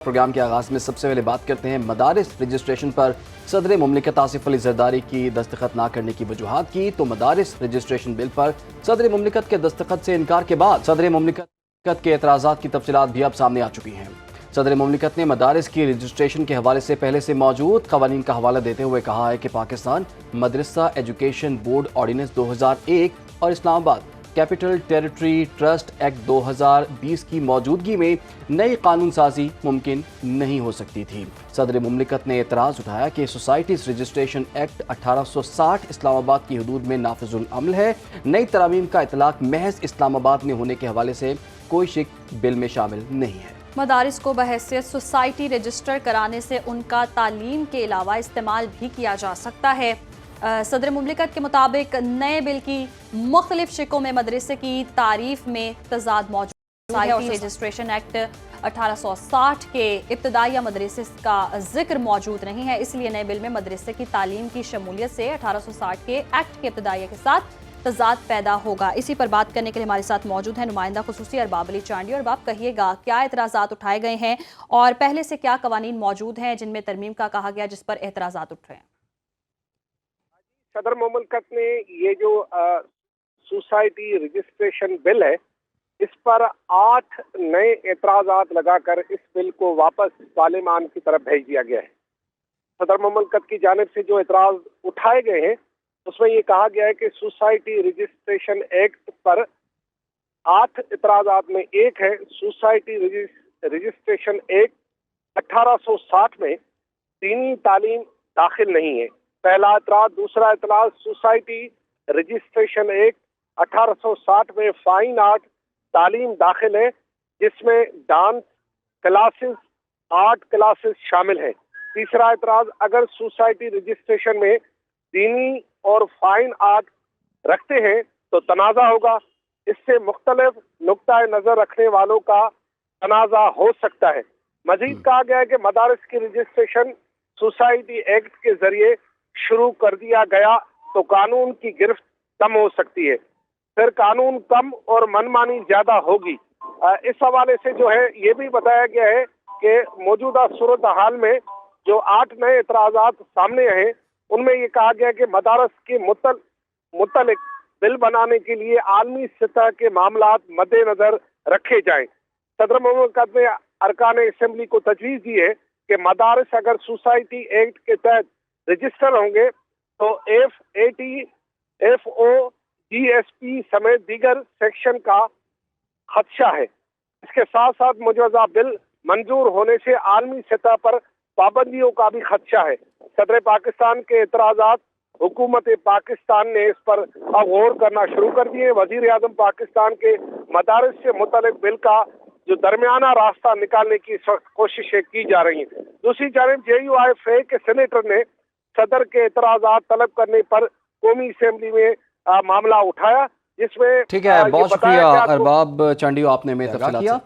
Programme के आगाज़ में सबसे पहले बात करते हैं मदारिस रजिस्ट्रेशन पर सदर मुमलिकत आसिफ अली जरदारी की दस्तखत ना करने की वजूहात की। तो मदारिस रजिस्ट्रेशन बिल पर सदर मुमलिकत के दस्तखत से इनकार के बाद सदर मुमलिकत के एतराज़ात की तफसीलात भी अब सामने आ चुकी हैं। सदर मुमलिकत ने मदारिस की रजिस्ट्रेशन के हवाले से पहले से मौजूद क़वानीन का हवाला देते हुए कहा है कि पाकिस्तान मदरसा एजुकेशन बोर्ड ऑर्डिनेंस 2001 और Islamabad capital territory trust act 2020 की मौजूदगी में नई कानून साजी मुमकिन नहीं हो सकती थी। सदर मुमलिकत ने एतराज़ उठाया कि सोसाइटीज़ रजिस्ट्रेशन एक्ट 1860 इस्लामाबाद की हदूद में नाफिजुल अमल है। नई तरामीम का इतलाक महज इस्लामाबाद में होने के हवाले से कोई शिक बिल में शामिल नहीं है। मदारिस को बहैसियत सोसाइटी रजिस्टर कराने से उनका तालीम के अलावा इस्तेमाल भी किया जा सकता है। सदर मुमलिकत के मुताबिक नए बिल की मुख्तलिफ शिकों में मदरसे की तारीफ में तजाद मौजूद है और रजिस्ट्रेशन एक्ट 1860 के इब्तदाइया मदरसे का जिक्र मौजूद नहीं है। इसलिए नए बिल में मदरसे की तालीम की शमूलियत से 1860 के एक्ट के इब्तदाइया के साथ तजाद पैदा होगा। इसी पर बात करने के लिए हमारे साथ मौजूद है नुमाइंदा खुसूसी अरबाब अली चांडी। और बाप कहिएगा क्या एतराज़ात उठाए गए हैं और पहले से क्या कवानीन मौजूद हैं जिनमें तरमीम का कहा गया जिस पर एतराज़ात उठ रहे हैं। सदर मुमलिकत ने ये जो सोसाइटी रजिस्ट्रेशन बिल है इस पर 8 नए एतराज़ात लगाकर इस बिल को वापस पार्लियामान की तरफ भेज दिया गया है। सदर मुमलिकत की जानिब से जो एतराज़ उठाए गए हैं उसमें ये कहा गया है कि सोसाइटी रजिस्ट्रेशन एक्ट पर 8 एतराज़ात में एक है सोसाइटी रजिस्ट्रेशन एक्ट 1860 में दीनी तालीम दाखिल नहीं है। पहला एतराज़। दूसरा एतराज़ सोसाइटी रजिस्ट्रेशन एक्ट 1860 में फाइन आर्ट तालीम दाखिल है जिसमें डांस क्लासेस आर्ट क्लासेस शामिल है। तीसरा एतराज़, अगर सोसाइटी रजिस्ट्रेशन में दीनी और फाइन आर्ट रखते हैं तो तनाज़ा होगा। इससे मुख्तलिफ नुक्ता नज़र रखने वालों का तनाज़ा हो सकता है। मजीद कहा गया है कि मदारिस की रजिस्ट्रेशन सोसाइटी एक्ट के जरिए शुरू कर दिया गया तो कानून की गिरफ्त कम हो सकती है, फिर कानून कम और मनमानी ज्यादा होगी। इस हवाले से जो है ये भी बताया गया है कि मौजूदा सूरत हाल में जो 8 नए एतराज़ात सामने हैं उनमें ये कहा गया कि मदारस के मुतल्लिक बिल बनाने के लिए आलमी सतह के मामलात मद्देनजर रखे जाएं। सदर मुमलिकत ने अरकान असेंबली को तजवीज़ दी है कि मदारस अगर सोसाइटी एक्ट के तहत रजिस्टर होंगे तो FAT, FO, GSP समेत दीगर सेक्शन का खदशा है। इसके साथ साथ मुजवजा बिल मंजूर होने से आलमी सतह पर पाबंदियों का भी खदशा है। सदर पाकिस्तान के एतराज़ात हुकूमत पाकिस्तान ने इस पर गौर करना शुरू कर दिए। वज़ीर आज़म पाकिस्तान के मदारिस से मुतल्लिक़ बिल का जो दरमियाना रास्ता निकालने की इस वक्त कोशिशें की जा रही हैं। दूसरी जानिब JUIFA के सेनेटर ने सदर के एतराज़ात तलब करने पर कौमी असेंबली में मामला उठाया जिसमें ठीक है, बहुत शुक्रिया अरबाब चांडी, आपने में तफसीलात किया।